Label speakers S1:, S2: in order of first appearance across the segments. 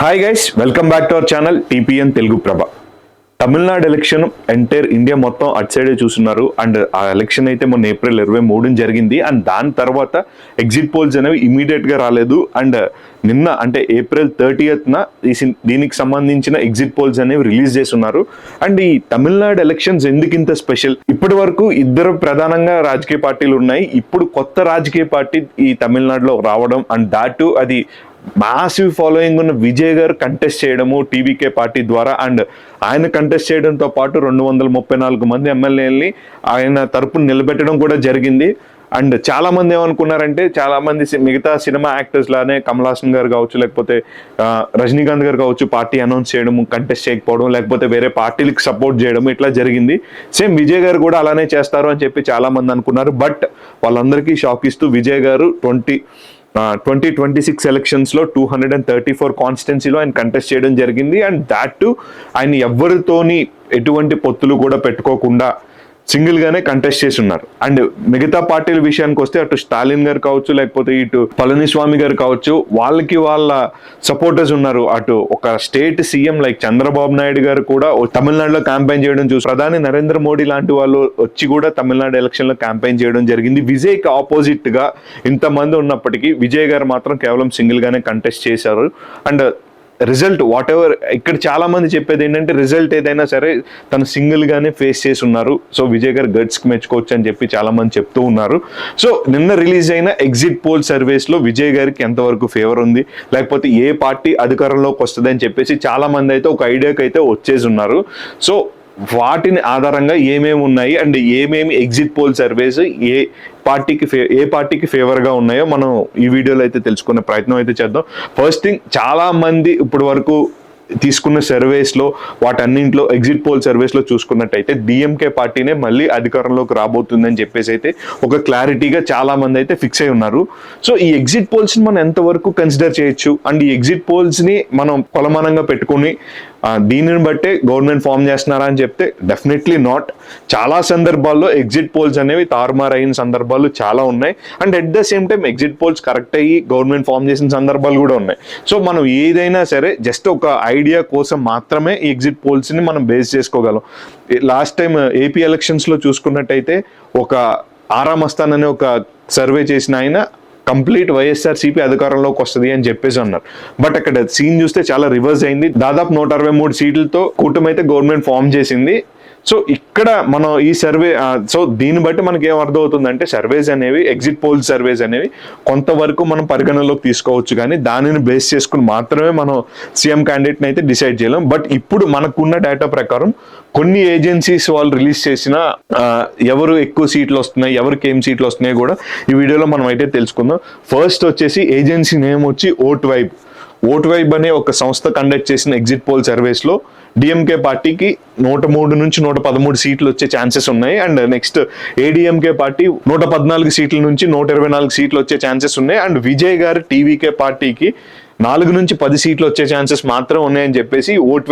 S1: Hi guys, welcome back to our channel TPN Telugu Prabha. Tamil Nadu election entire India మొత్తం అటు సైడే చూస్తున్నారు. అండ్ ఆ ఎలక్షన్ అయితే మొన్న ఏప్రిల్ 23 జరిగింది. అండ్ దాని తర్వాత ఎగ్జిట్ పోల్స్ అనేవి ఇమీడియట్ గా రాలేదు. అండ్ నిన్న అంటే ఏప్రిల్ 30th దీనికి సంబంధించిన ఎగ్జిట్ పోల్స్ అనేవి రిలీజ్ చేస్తున్నారు. అండ్ ఈ తమిళనాడు ఎలక్షన్స్ ఎందుకు ఇంత స్పెషల్? ఇప్పటి వరకు ఇద్దరు ప్రధానంగా రాజకీయ పార్టీలు ఉన్నాయి. ఇప్పుడు కొత్త రాజకీయ పార్టీ ఈ తమిళనాడులో రావడం, అండ్ దాటు అది మాసివ్ ఫాలోయింగ్ ఉన్న విజయ్ గారు కంటెస్ట్ చేయడము టీవీకే పార్టీ ద్వారా. అండ్ ఆయన కంటెస్ట్ చేయడంతో పాటు 234 మంది ఎమ్మెల్యేలని ఆయన తరపున నిలబెట్టడం కూడా జరిగింది. అండ్ చాలా మంది ఏమనుకున్నారంటే, చాలా మంది మిగతా సినిమా యాక్టర్స్ లానే కమల్ హాసన్ గారు కావచ్చు, లేకపోతే రజనీకాంత్ గారు కావచ్చు, పార్టీ అనౌన్స్ చేయడం, కంటెస్ట్ చేయకపోవడం, లేకపోతే వేరే పార్టీలకు సపోర్ట్ చేయడం ఇట్లా జరిగింది. సేమ్ విజయ్ గారు కూడా అలానే చేస్తారు అని చెప్పి చాలా మంది అనుకున్నారు. బట్ వాళ్ళందరికీ షాక్ ఇస్తూ విజయ్ గారు 2026 ఎలక్షన్స్ లో 234 కాన్స్టిట్యున్సీలో ఆయన కంటెస్ట్ చేయడం జరిగింది. అండ్ దాట్ టు ఆయన ఎవరితోని ఎటువంటి పొత్తులు కూడా పెట్టుకోకుండా సింగిల్ గానే కంటెస్ట్ చేసి ఉన్నారు. అండ్ మిగతా పార్టీల విషయానికి వస్తే, అటు స్టాలిన్ గారు కావచ్చు, లేకపోతే ఇటు పళనిస్వామి గారు కావచ్చు, వాళ్ళకి వాళ్ళ సపోర్టర్స్ ఉన్నారు. అటు ఒక state CM like Chandrababu Naidu గారు కూడా తమిళనాడులో క్యాంపెయిన్ చేయడం చూసి, ప్రధాని నరేంద్ర మోడీ లాంటి వాళ్ళు వచ్చి కూడా తమిళనాడు ఎలక్షన్ లో క్యాంపెయిన్ చేయడం జరిగింది. విజయ్ కి ఆపోజిట్ గా ఇంతమంది ఉన్నప్పటికీ విజయ్ గారు మాత్రం కేవలం సింగిల్ గానే కంటెస్ట్ చేశారు. అండ్ రిజల్ట్ వాట్ ఎవర్, ఇక్కడ చాలా మంది చెప్పేది ఏంటంటే, రిజల్ట్ ఏదైనా సరే తను సింగిల్ గానే ఫేస్ చేసి ఉన్నారు. సో విజయ్ గారు గట్స్ కి మెచ్చుకోవచ్చు అని చెప్పి చాలా మంది చెప్తూ ఉన్నారు. సో నిన్న రిలీజ్ అయిన ఎగ్జిట్ పోల్ సర్వేస్ లో విజయ్ గారికి ఎంతవరకు ఫేవర్ ఉంది, లేకపోతే ఏ పార్టీ అధికారంలోకి వస్తుంది అని చెప్పేసి చాలా మంది అయితే ఒక ఐడియాకి అయితే వచ్చేసి ఉన్నారు. సో వాటిని ఆధారంగా ఏమేమి ఉన్నాయి అండ్ ఏమేమి ఎగ్జిట్ పోల్ సర్వేస్ ఏ పార్టీకి ఫేవర్ గా ఉన్నాయో మనం ఈ వీడియోలో అయితే తెలుసుకునే ప్రయత్నం అయితే చేద్దాం. ఫస్ట్ థింగ్, చాలా మంది ఇప్పటి వరకు తీసుకున్న సర్వేస్ లో, వాటన్నింటిలో ఎగ్జిట్ పోల్ సర్వేస్ లో చూసుకున్నట్టయితే డిఎంకే పార్టీనే మళ్ళీ అధికారంలోకి రాబోతుందని చెప్పేసి అయితే ఒక క్లారిటీగా చాలా మంది అయితే ఫిక్స్ అయి ఉన్నారు. సో ఈ ఎగ్జిట్ పోల్స్ ని మనం ఎంతవరకు కన్సిడర్ చేయొచ్చు, అండ్ ఈ ఎగ్జిట్ పోల్స్ ని మనం కొలమానంగా పెట్టుకుని దీనిని బట్టే గవర్నమెంట్ ఫామ్ చేస్తున్నారా అని చెప్తే డెఫినెట్లీ నాట్. చాలా సందర్భాల్లో ఎగ్జిట్ పోల్స్ అనేవి తారుమారు అయిన సందర్భాలు చాలా ఉన్నాయి. And at the same time exit polls correct అయ్యి గవర్నమెంట్ ఫామ్ చేసిన సందర్భాలు కూడా ఉన్నాయి. సో మనం ఏదైనా సరే జస్ట్ ఒక ఐడియా కోసం మాత్రమే ఈ ఎగ్జిట్ పోల్స్ ని మనం బేస్ చేసుకోగలం. లాస్ట్ టైం ఏపీ ఎలక్షన్స్ లో చూసుకున్నట్టయితే ఒక ఆరామస్థాన్ అనే ఒక సర్వే చేసిన ఆయన కంప్లీట్ వైఎస్ఆర్సీపీ అధికారంలోకి వస్తుంది అని చెప్పేసి అన్నారు. బట్ అక్కడ సీన్ చూస్తే చాలా రివర్స్ అయింది. దాదాపు 163 సీట్లతో కూటమి అయితే గవర్నమెంట్ ఫామ్ చేసింది. సో ఇక్కడ మనం ఈ సర్వే, సో దీన్ని బట్టి మనకి ఏం అర్థం అవుతుందంటే, సర్వేస్ అనేవి, ఎగ్జిట్ పోల్ సర్వేస్ అనేవి కొంతవరకు మనం పరిగణలోకి తీసుకోవచ్చు, కానీ దానిని బేస్ చేసుకుని మాత్రమే మనం సీఎం క్యాండిడేట్ని అయితే డిసైడ్ చేయలేం. బట్ ఇప్పుడు మనకున్న డేటా ప్రకారం కొన్ని ఏజెన్సీస్ వాళ్ళు రిలీజ్ చేసిన ఎవరు ఎక్కువ సీట్లు వస్తున్నాయి, ఎవరికి ఏం సీట్లు వస్తున్నాయి కూడా ఈ వీడియోలో మనం అయితే తెలుసుకుందాం. ఫస్ట్ వచ్చేసి ఏజెన్సీ నేమ్ వచ్చి ఓట్ వైబ్ అనే ఒక సంస్థ కండక్ట్ చేసిన ఎగ్జిట్ పోల్ సర్వేస్ లో డిఎంకే పార్టీకి 103 నుంచి 113 సీట్లు వచ్చే ఛాన్సెస్ ఉన్నాయి. అండ్ నెక్స్ట్ ఏడీఎంకే పార్టీ 114 సీట్ల నుంచి 124 సీట్లు వచ్చే ఛాన్సెస్ ఉన్నాయి. అండ్ విజయ్ గారు టీవీకే పార్టీకి 4 నుంచి 10 సీట్లు వచ్చే ఛాన్సెస్ మాత్రం ఉన్నాయని చెప్పేసి ఓట్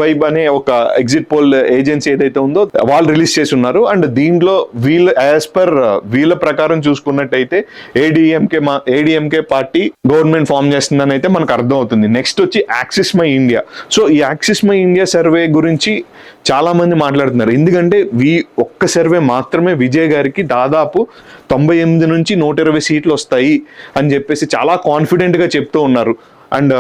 S1: వైబ్ అనే ఒక ఎగ్జిట్ పోల్ ఏజెన్సీ ఏదైతే ఉందో వాళ్ళు రిలీజ్ చేసి ఉన్నారు. అండ్ దీంట్లో వీళ్ళు యాజ్ పర్ వీళ్ళ ప్రకారం చూసుకున్నట్టయితే ఏడీఎంకే పార్టీ గవర్నమెంట్ ఫామ్ చేస్తుందని అయితే మనకు అర్థం అవుతుంది. నెక్స్ట్ వచ్చి యాక్సిస్ మై ఇండియా. సో ఈ యాక్సిస్ మై ఇండియా సర్వే గురించి చాలా మంది మాట్లాడుతున్నారు. ఎందుకంటే ఒక్క సర్వే మాత్రమే విజయ్ గారికి దాదాపు 98 నుంచి 120 సీట్లు వస్తాయి అని చెప్పేసి చాలా కాన్ఫిడెంట్ గా చెప్తూ ఉన్నారు. అండ్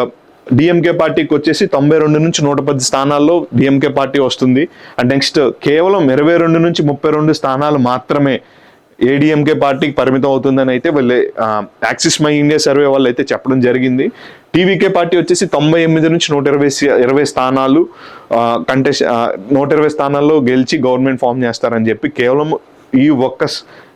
S1: డిఎంకే పార్టీకి వచ్చేసి 92 నుంచి 110 స్థానాల్లో డిఎంకే పార్టీ వస్తుంది. అండ్ నెక్స్ట్ కేవలం 22 నుంచి 32 స్థానాలు మాత్రమే ఏడీఎంకే పార్టీకి పరిమితం అవుతుందని అయితే వాళ్ళు యాక్సిస్ మై ఇండియా సర్వే వాళ్ళు అయితే చెప్పడం జరిగింది. టీవీకే పార్టీ వచ్చేసి 98 నుంచి 120 స్థానాలు కంటెస్ట్ 120 స్థానాల్లో గెలిచి గవర్నమెంట్ ఫామ్ చేస్తారని చెప్పి కేవలం ఈ ఒక్క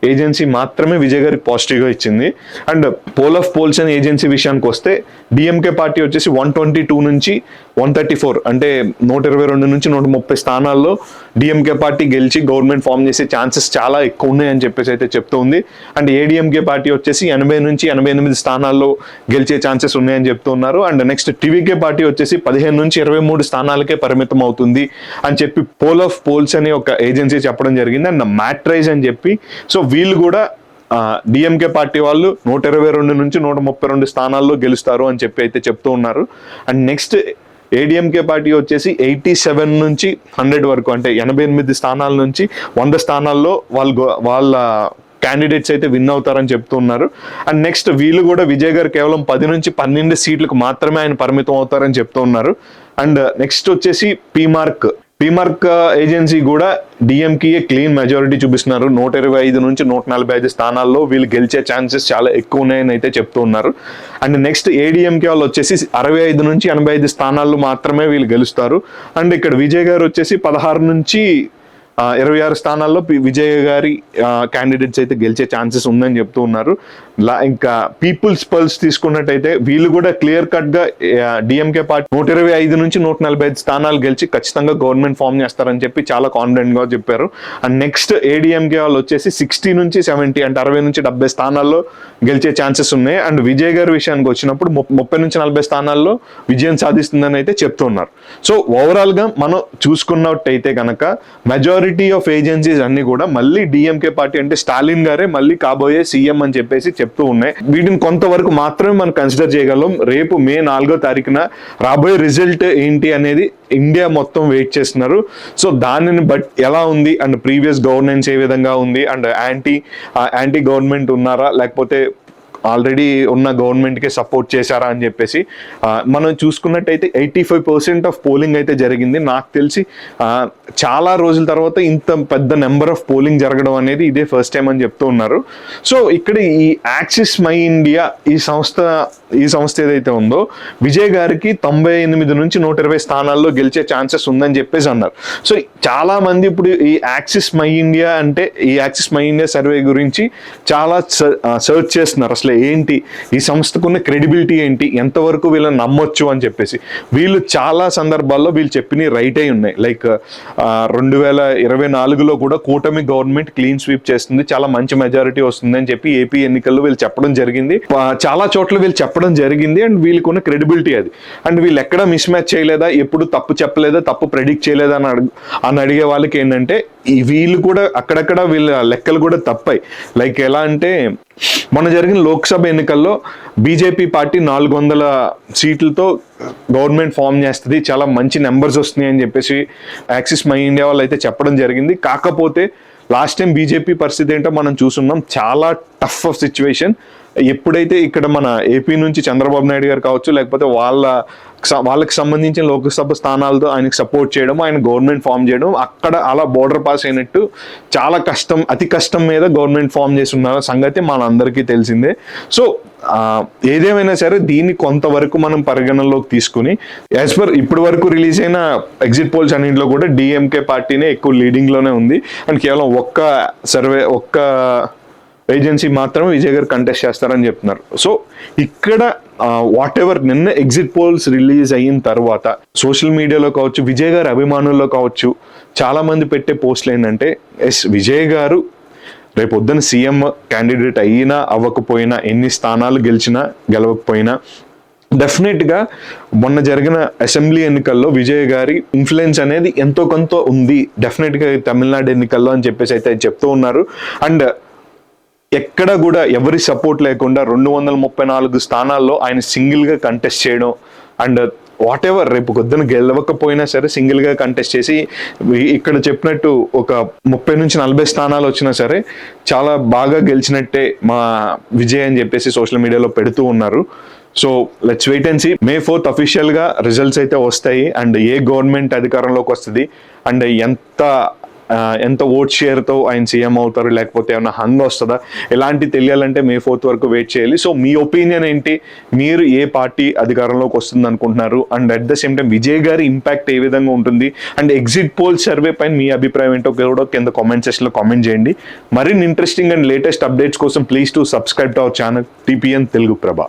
S1: ఏజెన్సీ మాత్రమే విజయ్ గారికి పాజిటివ్గా ఇచ్చింది. అండ్ పోల్ ఆఫ్ పోల్స్ అనే ఏజెన్సీ విషయానికి వస్తే డిఎంకే పార్టీ వచ్చేసి 122 నుంచి 134 అంటే 122 నుంచి 130 స్థానాల్లో డిఎంకే పార్టీ గెలిచి గవర్నమెంట్ ఫామ్ చేసే ఛాన్సెస్ చాలా ఎక్కువ ఉన్నాయని చెప్పేసి అయితే చెప్తుంది. అండ్ ఏడీఎంకే పార్టీ వచ్చేసి 80 నుంచి 88 స్థానాల్లో గెలిచే ఛాన్సెస్ ఉన్నాయని చెప్తున్నారు. అండ్ నెక్స్ట్ టీవీకే పార్టీ వచ్చేసి 15 నుంచి 23 స్థానాలకే పరిమితం అవుతుంది అని చెప్పి పోల్ ఆఫ్ పోల్స్ అనే ఒక ఏజెన్సీ చెప్పడం జరిగింది. అండ్ మ్యాట్రైజ్ అని చెప్పి, సో వీళ్ళు కూడా డిఎంకే పార్టీ వాళ్ళు 122 నుంచి 132 స్థానాల్లో గెలుస్తారు అని చెప్పి అయితే చెప్తూ ఉన్నారు. అండ్ నెక్స్ట్ ఏడీఎంకే పార్టీ వచ్చేసి 87 నుంచి 100 వరకు, అంటే 88 స్థానాల నుంచి 100 స్థానాల్లో వాళ్ళ క్యాండిడేట్స్ అయితే విన్ అవుతారని చెప్తున్నారు. అండ్ నెక్స్ట్ వీళ్ళు కూడా విజయ్ గారు కేవలం 10 నుంచి 12 సీట్లకు మాత్రమే ఆయన పరిమితం అవుతారని చెప్తూ ఉన్నారు. అండ్ నెక్స్ట్ వచ్చేసి పీమార్క్ ఏజెన్సీ కూడా డిఎంకే క్లీన్ మెజారిటీ చూపిస్తున్నారు. 125 నుంచి 145 స్థానాల్లో వీళ్ళు గెలిచే ఛాన్సెస్ చాలా ఎక్కువ ఉన్నాయని అయితే చెప్తూ ఉన్నారు. అండ్ నెక్స్ట్ ఏడీఎంకే వాళ్ళు వచ్చేసి 65 నుంచి 85 స్థానాల్లో మాత్రమే వీళ్ళు గెలుస్తారు. అండ్ ఇక్కడ విజయ్ గారు వచ్చేసి 16 నుంచి 26 స్థానాల్లో విజయ్ గారి క్యాండిడేట్స్ అయితే గెలిచే ఛాన్సెస్ ఉందని చెప్తూ ఉన్నారు. ఇంకా పీపుల్స్ పల్స్ తీసుకున్నట్టయితే వీళ్ళు కూడా క్లియర్ కట్ గా డిఎంకే పార్టీ 125 నుంచి 145 స్థానాలు గెలిచి ఖచ్చితంగా గవర్నమెంట్ ఫామ్ చేస్తారని చెప్పి చాలా కాన్ఫిడెంట్ గా చెప్పారు. అండ్ నెక్స్ట్ ఏడీఎంకే వాళ్ళు వచ్చేసి 60 నుంచి 70 అంటే 60 నుంచి 70 స్థానాల్లో గెలిచే ఛాన్సెస్ ఉన్నాయి. అండ్ విజయ్ గారి విషయానికి వచ్చినప్పుడు 30 నుంచి 40 స్థానాల్లో విజయం సాధిస్తుందని అయితే చెప్తున్నారు. సో ఓవరాల్ గా మనం చూసుకున్నట్టయితే కనుక మెజారిటీ ఆఫ్ ఏజెన్సీస్ అన్ని కూడా మళ్ళీ డిఎంకే పార్టీ అంటే స్టాలిన్ గారే మళ్ళీ కాబోయే సీఎం అని చెప్పేసి చెప్తూ ఉన్నాయి. వీటిని కొంతవరకు మాత్రమే మనం కన్సిడర్ చేయగలం. రేపు మే 4వ తారీఖున రాబోయే రిజల్ట్ ఏంటి అనేది ఇండియా మొత్తం వెయిట్ చేస్తున్నారు. సో దానిని బట్ ఎలా ఉంది అండ్ ప్రీవియస్ గవర్నెన్స్ ఏ విధంగా ఉంది అండ్ యాంటీ గవర్నమెంట్ ఉన్నారా లేకపోతే ఆల్రెడీ ఉన్న గవర్నమెంట్కి సపోర్ట్ చేశారా అని చెప్పేసి మనం చూసుకున్నట్టయితే 85% ఆఫ్ పోలింగ్ అయితే జరిగింది. నాకు తెలిసి చాలా రోజుల తర్వాత ఇంత పెద్ద నెంబర్ ఆఫ్ పోలింగ్ జరగడం అనేది ఇదే ఫస్ట్ టైం అని చెప్తూ ఉన్నారు. సో ఇక్కడ ఈ యాక్సిస్ మై ఇండియా ఈ సంస్థ ఏదైతే ఉందో విజయ్ గారికి 98 నుంచి 120 స్థానాల్లో గెలిచే ఛాన్సెస్ ఉందని చెప్పేసి అన్నారు. సో చాలా మంది ఇప్పుడు ఈ యాక్సిస్ మై ఇండియా సర్వే గురించి చాలా సర్చ్ చేస్తున్నారు. అసలు ఏంటి ఈ సంస్థకున్న క్రెడిబిలిటీ ఏంటి, ఎంతవరకు వీళ్ళని నమ్మొచ్చు అని చెప్పేసి. వీళ్ళు చాలా సందర్భాల్లో వీళ్ళు చెప్పినవి రైట్ అయి ఉన్నాయి. లైక్ 2024లో కూడా కూటమి గవర్నమెంట్ క్లీన్ స్వీప్ చేస్తుంది, చాలా మంచి మెజారిటీ వస్తుంది అని చెప్పి ఏపీ ఎన్నికల్లో వీళ్ళు చెప్పడం జరిగింది. చాలా చోట్ల వీళ్ళు చెప్పడం జరిగింది. అండ్ వీళ్ళకు ఉన్న క్రెడిబిలిటీ అది. అండ్ వీళ్ళు ఎక్కడ మిస్ మ్యాచ్ చేయలేదా, ఎప్పుడు తప్పు చెప్పలేదా, తప్పు ప్రెడిక్ట్ చేయలేదా అని అడిగే వాళ్ళకి ఏంటంటే వీళ్ళు కూడా అక్కడక్కడ వీళ్ళ లెక్కలు కూడా తప్పాయి. లైక్ ఎలా అంటే మొన్న జరిగిన లోక్సభ ఎన్నికల్లో బీజేపీ పార్టీ 400 సీట్లతో గవర్నమెంట్ ఫామ్ చేస్తుంది, చాలా మంచి నెంబర్స్ వస్తున్నాయి అని చెప్పేసి యాక్సిస్ మై ఇండియా వాళ్ళు అయితే చెప్పడం జరిగింది. కాకపోతే లాస్ట్ టైం బీజేపీ పరిస్థితి ఏంటో మనం చూస్తున్నాం, చాలా టఫ్ ఆఫ్ సిచ్యువేషన్. ఎప్పుడైతే ఇక్కడ మన ఏపీ నుంచి చంద్రబాబు నాయుడు గారు కావచ్చు లేకపోతే వాళ్ళకి సంబంధించిన లోక్సభ స్థానాలతో ఆయనకు సపోర్ట్ చేయడం, ఆయన గవర్నమెంట్ ఫామ్ చేయడం, అక్కడ అలా బోర్డర్ పాస్ అయినట్టు చాలా అతి కష్టం మీద గవర్నమెంట్ ఫామ్ చేసి ఉన్న సంగతి మనందరికీ తెలిసిందే. సో ఏదేమైనా సరే దీన్ని కొంతవరకు మనం పరిగణనలోకి తీసుకుని యాజ్ పర్ ఇప్పటి వరకు రిలీజ్ అయిన ఎగ్జిట్ పోల్స్ అన్నింటిలో కూడా డిఎంకే పార్టీనే ఎక్కువ లీడింగ్లోనే ఉంది. అండ్ కేవలం ఒక్క ఏజెన్సీ మాత్రమే విజయ్ గారు కంటెస్ట్ చేస్తారని చెప్తున్నారు. సో ఇక్కడ వాట్ ఎవర్ నిన్న ఎగ్జిట్ పోల్స్ రిలీజ్ అయిన తర్వాత సోషల్ మీడియాలో కావచ్చు, విజయ్ గారి అభిమానుల్లో కావచ్చు, చాలా మంది పెట్టే పోస్టులు ఏంటంటే విజయ్ గారు రేపు పొద్దున సీఎం క్యాండిడేట్ అయినా అవ్వకపోయినా, ఎన్ని స్థానాలు గెలవకపోయినా డెఫినెట్గా మొన్న జరిగిన అసెంబ్లీ ఎన్నికల్లో విజయ్ గారి ఇన్ఫ్లుయెన్స్ అనేది ఎంతో కొంత ఉంది డెఫినెట్గా తమిళనాడు ఎన్నికల్లో అని చెప్పేసి అయితే చెప్తూ ఉన్నారు. అండ్ ఎక్కడ కూడా ఎవరి సపోర్ట్ లేకుండా 234 స్థానాల్లో ఆయన సింగిల్గా కంటెస్ట్ చేయడం అండ్ వాట్ ఎవర్ రేపు పొద్దున గెలవకపోయినా సరే సింగిల్గా కంటెస్ట్ చేసి ఇక్కడ చెప్పినట్టు ఒక 30 నుంచి 40 స్థానాలు వచ్చినా సరే చాలా బాగా గెలిచినట్టే మా విజయ్ అని చెప్పేసి సోషల్ మీడియాలో పెడుతూ ఉన్నారు. So let's wait and see. May 4th అఫీషియల్గా రిజల్ట్స్ అయితే వస్తాయి అండ్ ఏ గవర్నమెంట్ అధికారంలోకి వస్తుంది అండ్ ఎంత ఓట్ షేర్తో ఆయన సీఎం అవుతారు లేకపోతే ఏమైనా హంగ్ వస్తుందా ఇలాంటి తెలియాలంటే May 4th వరకు వెయిట్ చేయాలి. సో మీ ఒపీనియన్ ఏంటి, మీరు ఏ పార్టీ అధికారంలోకి వస్తుంది అనుకుంటున్నారు and at the same time Vijay గారి ఇంపాక్ట్ ఏ విధంగా ఉంటుంది అండ్ ఎగ్జిట్ పోల్ సర్వే పైన మీ అభిప్రాయం ఏంటో కూడా కింద కామెంట్ సెక్షన్లో కామెంట్ చేయండి. మరిన్ని ఇంట్రెస్టింగ్ అండ్ లేటెస్ట్ అప్డేట్స్ కోసం please to subscribe to our channel TPN Telugu Prabha.